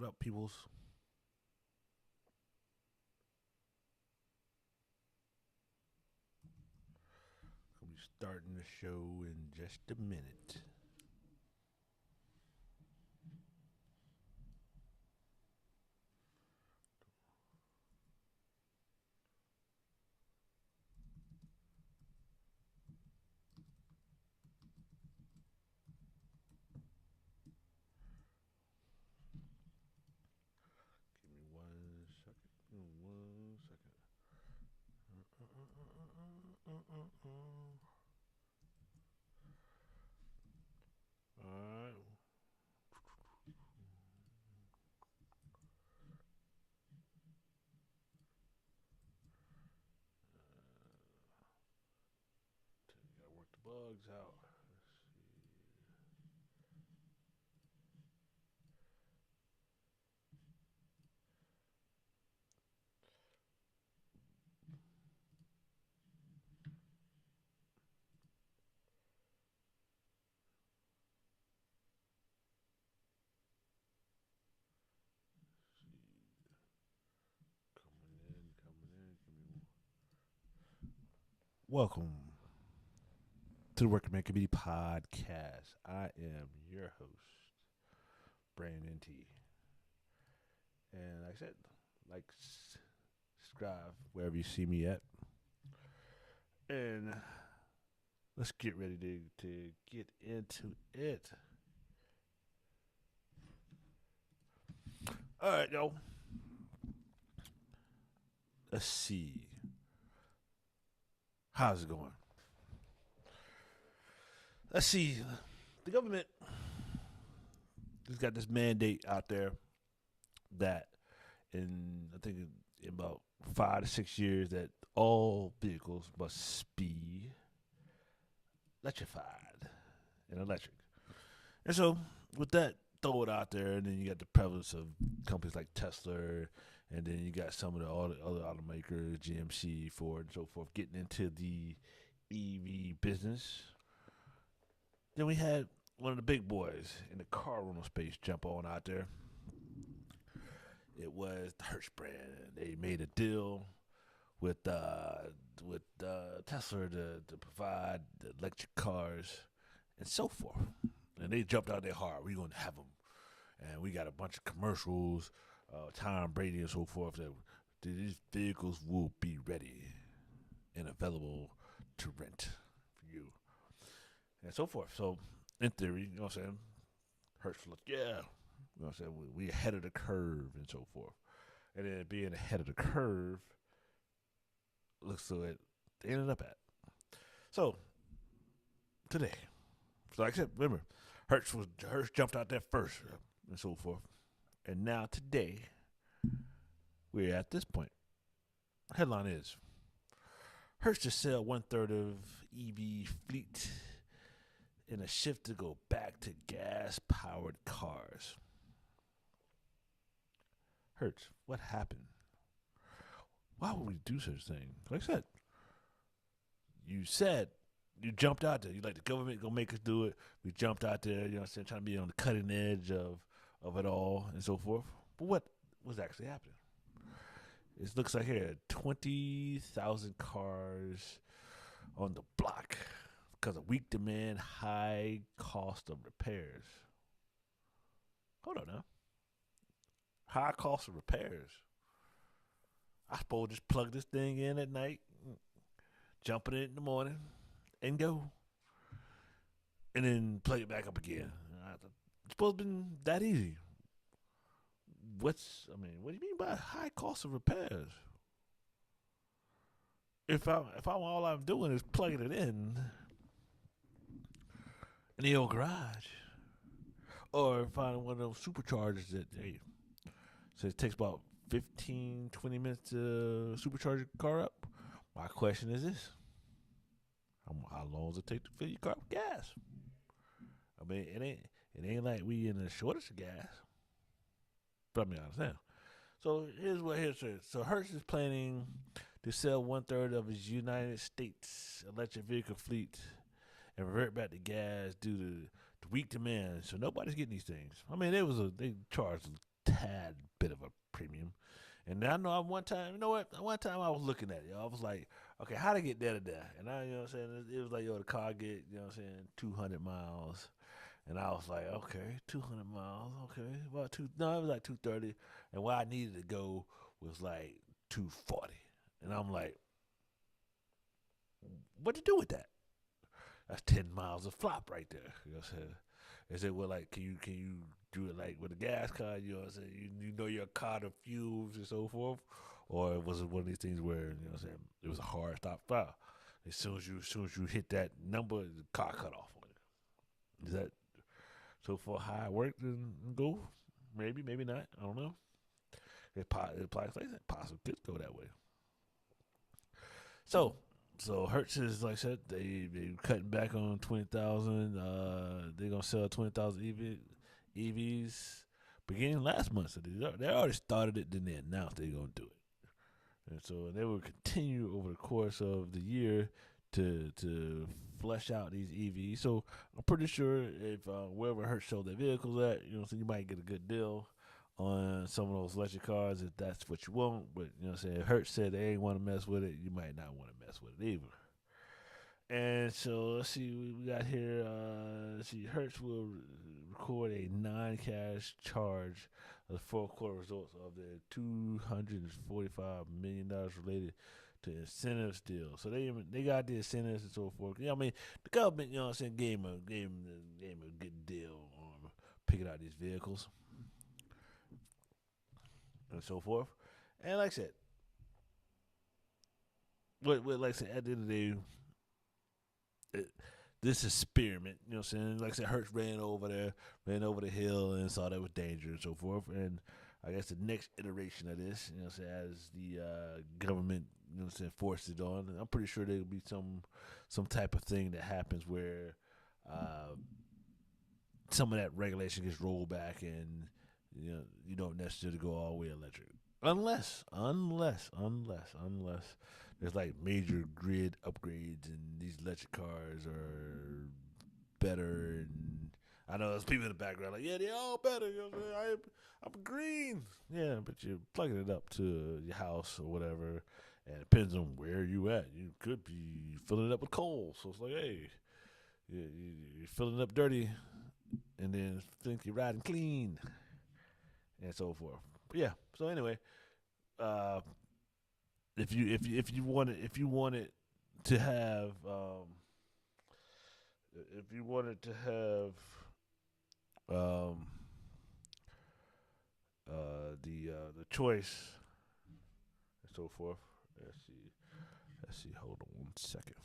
up, peoples? We'll be starting the show in just a minute. Give me 1 second. 1 second. All right. Gotta work the bugs out. Coming in, coming in. Welcome to the Working Man Committee Podcast. I am your host, Brandon T. And like I said, like, subscribe wherever you see me at. And let's get ready to get into it. All right, yo. Let's see. How's it going? Let's see. The government has got this mandate out there that in I think in about 5 to 6 years that all vehicles must be electrified and electric. And so with that, throw it out there, and then you got the prevalence of companies like Tesla, and then you got some of the all the other automakers, GMC, Ford, and so forth, getting into the EV business. Then we had one of the big boys in the car rental space jump on out there. It was the Hertz brand. They made a deal with Tesla to provide the electric cars and so forth. And they jumped out there hard. We're going to have them. And we got a bunch of commercials, Tom Brady and so forth, that these vehicles will be ready and available to rent for you and so forth. So, in theory, you know what I'm saying? Hertz was like, yeah, you know what I'm saying? We ahead of the curve and so forth. And then being ahead of the curve looks like they ended up at. So, today, so like I said, remember, Hertz jumped out there first and so forth. And now today, we're at this point. Headline is Hertz to sell 1/3 of EV fleet in a shift to go back to gas powered cars. Hertz, what happened? Why would we do such a thing? Like I said you jumped out there. You like the government gonna make us do it. We jumped out there, you know what I'm saying, trying to be on the cutting edge of it all and so forth. But what was actually happening? It looks like here 20,000 cars on the block because of weak demand, high cost of repairs. Hold on now. High cost of repairs. I suppose just plug this thing in at night, jump in it in the morning, and go. And then plug it back up again. It's supposed to be that easy. What do you mean by high cost of repairs? If all I'm doing is plugging it in the old garage, or finding one of those superchargers that so it takes about 15, 20 minutes to supercharge your car up. My question is this: how long does it take to fill your car with gas? I mean, it ain't like we in a shortage of gas. But I mean, I understand. So here's what here says. So Hertz is planning to sell 1/3 of its United States electric vehicle fleet and revert back to gas due to weak demand. So nobody's getting these things. I mean, they charged tad bit of a premium. And I know one time, you know what? One time I was looking at it, I was like, okay, how to get there to there? And I, you know what I'm saying? It was like, yo, the car get, you know what I'm saying, 200 miles. And I was like, okay, 200 miles, okay, about two. No, it was like 230. And where I needed to go was like 240. And I'm like, what to do with that? That's 10 miles of flop right there. You know what I'm saying? Is it well like can you do it like with a gas car? You know what I'm saying? You know your car the fuels and so forth, or was it one of these things where you know what I'm saying it was a hard stop file? As soon as you hit that number, the car cut off on you. Is that so far how it worked and go? Maybe, maybe not. I don't know. It possibly could go that way. So so Hertz is like I said, they cutting back on 20,000. They're gonna sell 20,000 EVs beginning last month. So they already started it. Then they announced they're gonna do it, and so they will continue over the course of the year to flesh out these EVs. So I'm pretty sure if wherever Hertz show their vehicles at, you know, so you might get a good deal on some of those electric cars if that's what you want. But you know what I'm saying, Hertz said they ain't want to mess with it. You might not want to mess with it either. And so let's see, we got here. Let's see, Hertz will record a non-cash charge of the fourth quarter results of the $245 million related to incentives deal. So they got the incentives and so forth. Yeah, I mean the government, you know what I'm saying, gave him a good deal on picking out these vehicles and so forth. And like I said, like I said, at the end of the day, it, this experiment, you know what I'm saying? Like I said, Hertz ran over the hill and saw that was danger and so forth. And I guess the next iteration of this, you know what I'm saying, as the government, you know what I'm saying, forces it on, I'm pretty sure there'll be some type of thing that happens where uh, some of that regulation gets rolled back and you don't necessarily go all the way electric. Unless there's like major grid upgrades and these electric cars are better. And I know there's people in the background like, yeah, they're all better. You know what I'm saying? I'm green. Yeah, but you're plugging it up to your house or whatever. And it depends on where you at. You could be filling it up with coal. So it's like, hey, you're filling it up dirty and then think you're riding clean and so forth. But yeah. So anyway, uh, if you wanted to have if you wanted to have um, the choice and so forth. Let's see. Hold on one second.